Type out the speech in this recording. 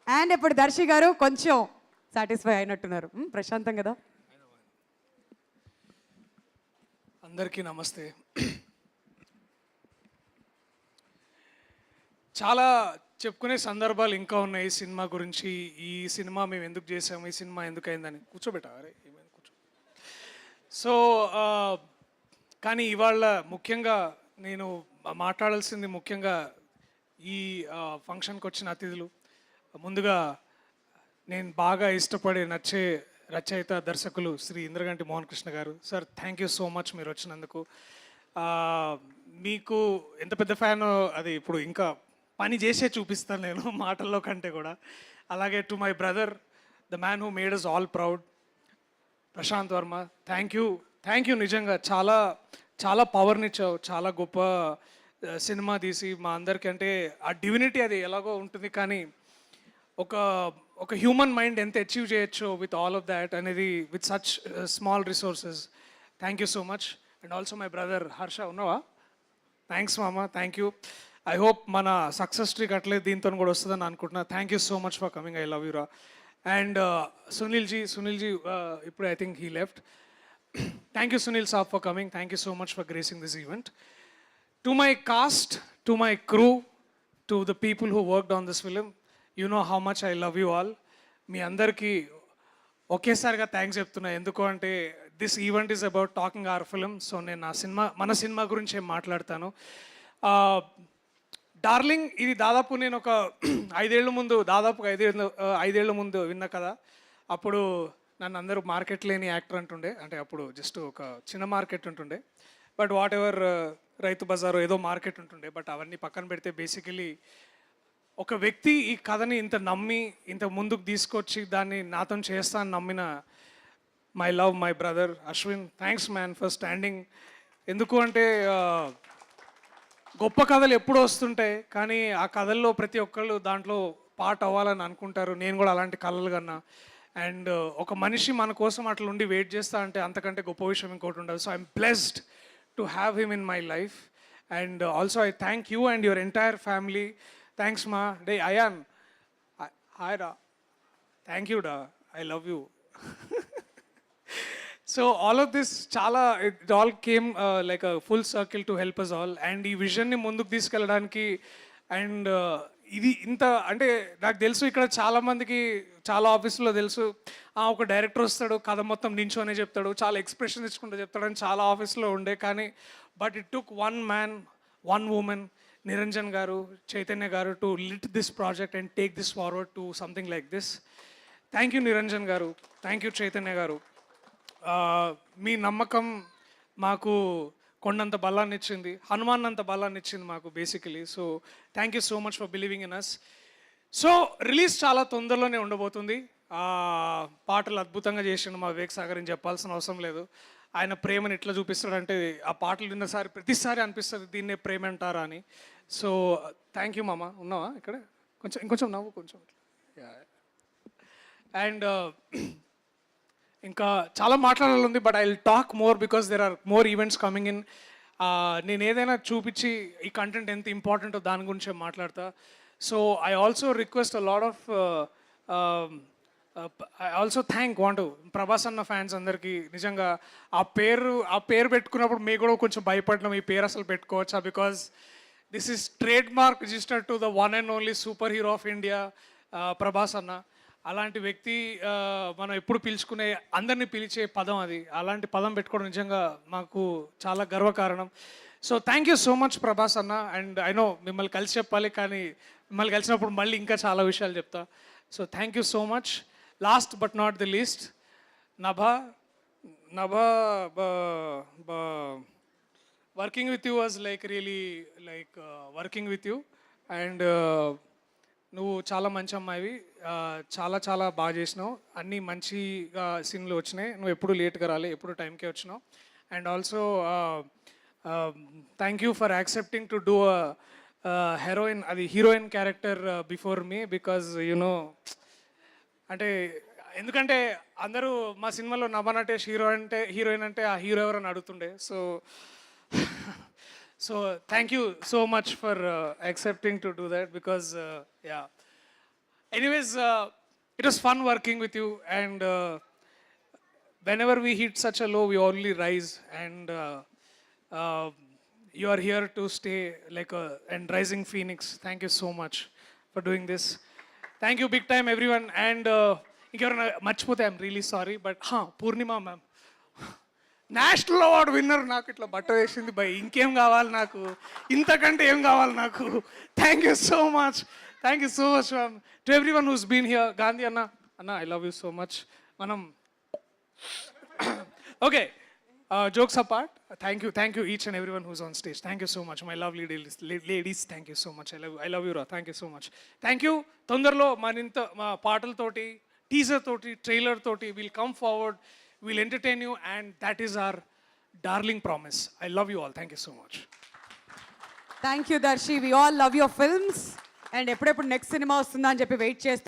And ఇప్పుడు దర్శి గారు కొంచెం సాటిస్ఫై అయినట్టున్నారు. ప్రశాంతం కదా. అందరికీ నమస్తే. చాలా చెప్పుకునే సందర్భాలు ఇంకా ఉన్నాయి ఈ సినిమా గురించి. ఈ సినిమా మేము ఎందుకు చేసాము, ఈ సినిమా ఎందుకు అయిందని. కూర్చోబెట్టారే ఏమైంది కూర్చో. సో కానీ ఇవాళ ముఖ్యంగా నేను మాట్లాడాల్సింది ముఖ్యంగా ఈ ఫంక్షన్కి వచ్చిన అతిథులు. ముందుగా నేను బాగా ఇష్టపడే నచ్చే రచయిత దర్శకులు శ్రీ ఇంద్రగంటి మోహన్ కృష్ణ గారు. Sir thank you so much మీరు వచ్చినందుకు. మీకు ఎంత పెద్ద ఫ్యాన్ అది ఇప్పుడు ఇంకా పని చేసే చూపిస్తాను నేను మాటల్లో కంటే కూడా. అలాగే to my brother the man who made us all proud Prashanth Varma, thank you నిజంగా. చాలా చాలా పవర్నిచ్చావు, చాలా గొప్ప సినిమా తీసి మా అందరికీ. అంటే ఆ డివినిటీ అది ఎలాగో ఉంటుంది, కానీ ఒక ఒక హ్యూమన్ మైండ్ ఎంత అచీవ్ చేయొచ్చో విత్ ఆల్ ఆఫ్ దాట్ అనేది with such small resources. Thank you so much. And also my brother Harsha, ఉన్నావా? థ్యాంక్స్ మామ, థ్యాంక్ యూ. ఐ హోప్ మన సక్సెస్ స్ట్రీక్ అట్లే దీంతో కూడా వస్తుందని అనుకుంటున్నా. Thank you so much for coming, I love you రా. అండ్ సునీల్ జీ ఇప్పుడు I think he left. Thank you Sunil sahab for coming. Thank you so much for gracing this event. To my cast, to my crew, to the people who worked on this film, you know how much I love you all. మీ అందరికీ ఒకేసారిగా thanks చెప్తున్నా. ఎందుకు అంటే this event is about talking our film. So నేను మన cinema గురించి ఏం మాట్లాడతాను. డార్లింగ్ ఇది దాదాపు నేను ఒక 5 ఏళ్ళ ముందు, దాదాపుగా 5 ఏళ్ళ ముందు విన్నా కదా. అప్పుడు నన్ను అందరూ మార్కెట్ లేని యాక్టర్ అంటుండే. అంటే అప్పుడు జస్ట్ ఒక చిన్న మార్కెట్ ఉంటుండే. బట్ వాట్ ఎవర్ రైతు బజారు ఏదో మార్కెట్ ఉంటుండే. బట్ అవన్నీ పక్కన పెడితే బేసికలీ ఒక వ్యక్తి ఈ కథని ఇంత నమ్మి ఇంత ముందుకు తీసుకొచ్చి దాన్ని నాతో చేస్తా అని నమ్మిన my love my brother Ashwin, thanks man for standing. ఎందుకు అంటే గొప్ప కథలు ఎప్పుడు వస్తుంటాయి, కానీ ఆ కథల్లో ప్రతి ఒక్కళ్ళు దాంట్లో పార్ట్ అవ్వాలని అనుకుంటారు. నేను కూడా అలాంటి కళలు కన్నా. అండ్ ఒక మనిషి మన కోసం అట్లా ఉండి వెయిట్ చేస్తా అంటే అంతకంటే గొప్ప విషయం ఇంకోటి ఉండదు. So I'm blessed to have him in my life. And also I thank you and your entire family. Thanks మా డే అయాన్, హాయ్ రా, థ్యాంక్ యూ డా, I love you. So all of this చాలా it all came like a full circle to help us all. And ఈ విజన్ని ముందుకు తీసుకెళ్ళడానికి and ఇది ఇంత అంటే నాకు తెలుసు ఇక్కడ చాలామందికి చాలా ఆఫీసులో తెలుసు ఒక డైరెక్టర్ వస్తాడు కథ మొత్తం నించోనే చెప్తాడు, చాలా ఎక్స్ప్రెషన్ ఇచ్చుకుంటూ చెప్తాడని చాలా ఆఫీస్లో ఉండే. కానీ but it took one man, one woman, Niranjan garu, Chaitanya garu to lit this project and take this forward to something like this. Thank you Niranjan garu, thank you Chaitanya గారు. మీ నమ్మకం మాకు కొండంత బలాన్ని ఇచ్చింది, హనుమాన్ అంత బలాన్ని ఇచ్చింది మాకు basically. So thank you so much for believing in us. So release చాలా తొందరలోనే ఉండబోతుంది. పాటలు అద్భుతంగా చేసిండు మా వివేక్ సాగర్ అని చెప్పాల్సిన అవసరం లేదు. ఆయన ప్రేమను ఎట్లా చూపిస్తాడంటే ఆ పాటలు విన్నసారి ప్రతిసారి అనిపిస్తుంది దీన్నే ప్రేమ అంటారా అని. సో థ్యాంక్ యూ మామ. ఉన్నావా ఇక్కడ? ఇంకొంచెం నవ్వు కొంచెం. అండ్ ఇంకా చాలా మాట్లాడాలి ఉంది, but I will talk more because there are more events coming in. నేను ఏదైనా చూపించి ఈ కంటెంట్ ఎంత ఇంపార్టెంటో దాని గురించే మాట్లాడతా. So I also request a lot of I also want Prabhas అన్న ఫ్యాన్స్ అందరికీ నిజంగా ఆ పేరు పెట్టుకున్నప్పుడు మీకు కూడా కొంచెం భయపడడం, ఈ పేరు అసలు పెట్టుకోవచ్చా, because this is trade mark registered to the one and only super hero of India Prabhas అన్న. అలాంటి వ్యక్తి మనం ఎప్పుడు పిలుచుకునే అందరినీ పిలిచే పదం అది. అలాంటి పదం పెట్టుకోవడం నిజంగా మాకు చాలా గర్వకారణం. So thank you so much Prabhas అన్న. అండ్ ఐ నో మిమ్మల్ని కలిసి చెప్పాలి, కానీ మిమ్మల్ని కలిసినప్పుడు మళ్ళీ ఇంకా చాలా విషయాలు చెప్తా. So thank you so much. Last but not the least, Nabha working with you was like really like working with you. And నువ్వు చాలా మంచి అమ్మాయివి, చాలా చాలా బాగా చేసినావు, అన్నీ మంచిగా సీన్లు వచ్చినాయి. నువ్వు ఎప్పుడు లేట్గా రాలే, ఎప్పుడు టైంకే వచ్చినావు. And also thank you for accepting to do heroine, అది heroine character before me. Because you know అంటే ఎందుకంటే అందరూ మా సినిమాలో నభనటేష్ హీరోయిన్ అంటే ఆ హీరో ఎవరని అడుగుతుండే. So thank you so much for accepting to do that, because yeah anyways, it was fun working with you, and whenever we hit such a low, we only rise, and you are here to stay like a and rising phoenix. Thank you so much for doing this. Thank you big time, everyone. And ఇంకెవరైనా మర్చిపోతే I'm really sorry, but Purnima ma'am national award winner, నాకు ఇట్లా బట్ట వేసింది by. ఇంకేం కావాలి నాకు, ఇంతకంటే ఏం కావాలి నాకు. Thank you so much ma'am. To everyone who's been here. Gandhi అన్న I love you so much. మనం okay, jokes apart, thank you each and everyone who's on stage. Thank you so much, my lovely ladies. Thank you so much. I love you, Ra. Thank you so much. Thank you. తొందరలో మా పాటలతోటి, teaser తోటి, trailer తోటి we'll come forward, we'll entertain you, and that is our darling promise. I love you all. Thank you so much. Thank you Darshi. We all love your films. And ఎప్పుడెప్పుడు next cinema వస్తుందా అని చెప్పి wait చేస్తూ